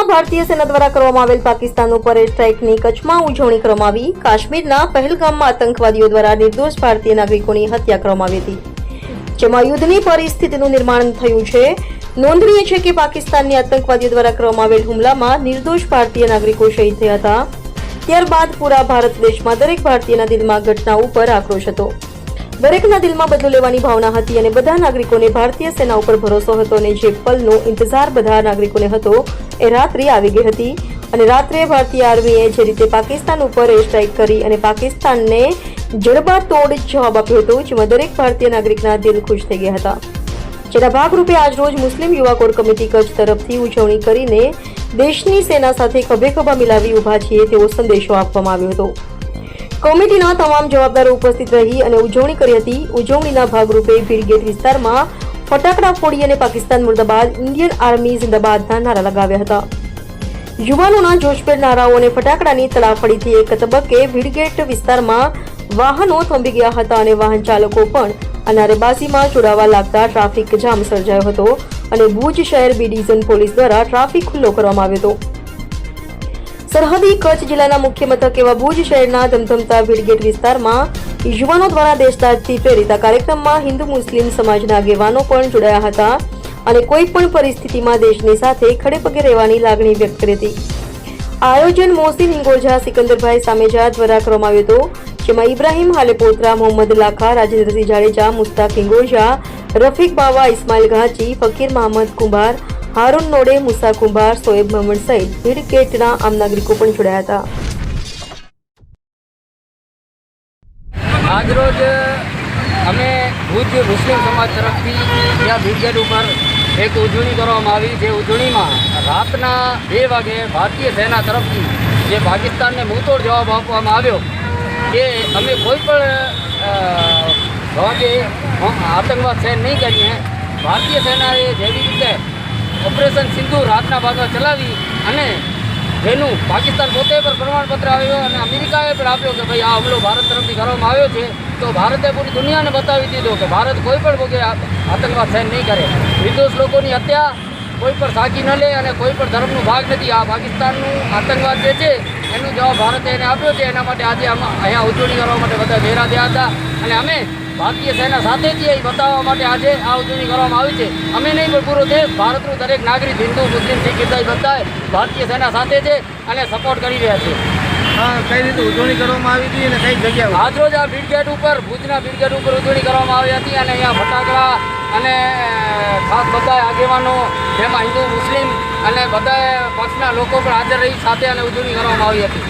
ભુજમાં ભારતીય સેના દ્વારા કરવામાં આવેલ પાકિસ્તાન ઉપર એર સ્ટ્રાઇકની કચ્છમાં ઉજવણી કરવામાં આવી। કાશ્મીરના પહેલગામમાં આતંકવાદીઓ દ્વારા નિર્દોષ ભારતીય નાગરિકોની હત્યા કરવામાં આવી હતી, જેમાં યુદ્ધની પરિસ્થિતિનું નિર્માણ થયું છે। નોંધનીય છે કે પાકિસ્તાનની આતંકવાદીઓ દ્વારા કરવામાં આવેલ હુમલામાં નિર્દોષ ભારતીય નાગરિકો શહીદ થયા હતા। ત્યારબાદ પૂરા ભારત દેશમાં દરેક ભારતીયના દિલમાં ઘટના ઉપર આક્રોશ હતો। દરેકના દિલમાં બદલો લેવાની ભાવના હતી અને બધા નાગરિકોને ભારતીય સેના ઉપર ભરોસો હતો અને જે પલનો ઇંતજાર બધા નાગરિકોને હતો એ રાત્રિ આવી ગઈ હતી અને રાત્રે ભારતીય આર્મીએ જે રીતે પાકિસ્તાન ઉપર એર સ્ટ્રાઇક કરી અને પાકિસ્તાનને જડબાતોડ જવાબ આપ્યો હતો, જેમાં દરેક ભારતીય નાગરિકના દિલ ખુશ થઈ ગયા હતા। જેના ભાગરૂપે આજરોજ મુસ્લિમ યુવા કોર કમિટી કચ્છ તરફથી ઉજવણી કરીને દેશની સેના સાથે ખભે ખભા મિલાવી ઉભા છીએ તેવો સંદેશો આપવામાં આવ્યો હતો। કમિટીના તમામ જવાબદારો ઉપસ્થિત રહી અને ઉજવણી કરી હતી। ઉજવણીના ભાગરૂપે ભીડગેટ વિસ્તારમાં ફટાકડા ફોડી અને પાકિસ્તાન મુર્દાબાદ, ઇન્ડિયન આર્મી જિંદાબાદના નારા લગાવ્યા હતા। યુવાનોના જોશભેર નારાઓ અને ફટાકડાની તડાફડીથી એક તબક્કે ભીડગેટ વિસ્તારમાં વાહનો થંભી ગયા હતા અને વાહન ચાલકો પણ આ નારેબાજીમાં જોડાવા લાગતા ટ્રાફિક જામ સર્જાયો હતો અને ભુજ શહેર બી ડિવિઝન પોલીસ દ્વારા ટ્રાફિક ખુલ્લો કરવામાં આવ્યો હતો। સરહદી કચ્છ જિલ્લાના મુખ્ય મથક એવા ભુજ શહેરના ધમધમતા ભીડગેટ વિસ્તારમાં યુવાનો દ્વારા દેશદાઝથી પ્રેરિત આ કાર્યક્રમમાં હિન્દુ મુસ્લિમ સમાજના આગેવાનો પણ જોડાયા હતા અને કોઈ પણ પરિસ્થિતિમાં દેશની સાથે ખડેપગે રહેવાની લાગણી વ્યક્ત કરી હતી। આ આયોજન મોહસિન હિંગોજા, સિકંદરભાઈ સામેજા દ્વારા કરવામાં આવ્યું હતું, જેમાં ઇબ્રાહીમ હાલેપોત્રા, મોહમ્મદ લાખા, રાજેન્દ્રસિંહ જાડેજા, મુસ્તાક હિંગોજા, રફીક બાવા, ઇસ્માઇલ ઘાંચી, ફકીર મહમદ કુંભાર, હારૂન નોડે, મુસા કુંભાર, સોએબ મોહમ્મદ સઈદ ભીડગેટના આમ નાગરિકો પણ જોડાયા હતા। આજરોજ અમે ભુજ મુસ્લિમ સમાજ તરફથી ત્યાં ભીડગેટ ઉપર એક ઉજવણી કરવામાં આવી। જે ઉજવણીમાં રાતના 2 વાગે ભારતીય સેના તરફથી જે પાકિસ્તાનને મુંહતોડ જવાબ આપવામાં આવ્યો કે અમે કોઈ પણ ભાગે આતંકવાદ સહન નહીં કરીએ। ભારતીય સેનાએ જેવી રીતે ઓપરેશન સિંધુ રાતના ભાગમાં ચલાવી અને જેનું પાકિસ્તાન પોતે પર પ્રમાણપત્ર આવ્યો અને અમેરિકાએ પણ આપ્યો કે ભાઈ આ હુમલો ભારત તરફથી કરવામાં આવ્યો છે, તો ભારતે પૂરી દુનિયાને બતાવી દીધો કે ભારત કોઈ પણ ભોગે આતંકવાદ સહન નહીં કરે। નિર્દોષ લોકોની હત્યા કોઈ પણ સાચી ન લે અને કોઈ પણ ધર્મનો ભાગ નથી। આ પાકિસ્તાનનું આતંકવાદ જે છે એનો જવાબ ભારતે એને આપ્યો છે। એના માટે આજે અહીંયા ઉજવણી કરવા માટે બધા ભેગા થયા હતા અને અમે ભારતીય સેના સાથે છીએ એ બતાવવા માટે આજે આ ઉજવણી કરવામાં આવી છે। અમે નહીં પણ પૂરો દેશ, ભારતનું દરેક નાગરિક, હિન્દુ, મુસ્લિમ, શીખ, ઈસાઈ બધા ભારતીય સેના સાથે છે અને સપોર્ટ કરી રહ્યા છે। કઈ રીતે ઉજવણી કરવામાં આવી હતી અને કઈ જગ્યાએ? આજરોજ આ ભીડગેટ ઉપર, ભુજના ભીડગેટ ઉપર ઉજવણી કરવામાં આવી હતી અને અહીંયા ફટાકડા અને ખાસ બધા આગેવાનો, જેમાં હિન્દુ, મુસ્લિમ અને બધા પક્ષના લોકો પણ હાજર રહી સાથે અને ઉજવણી કરવામાં આવી હતી।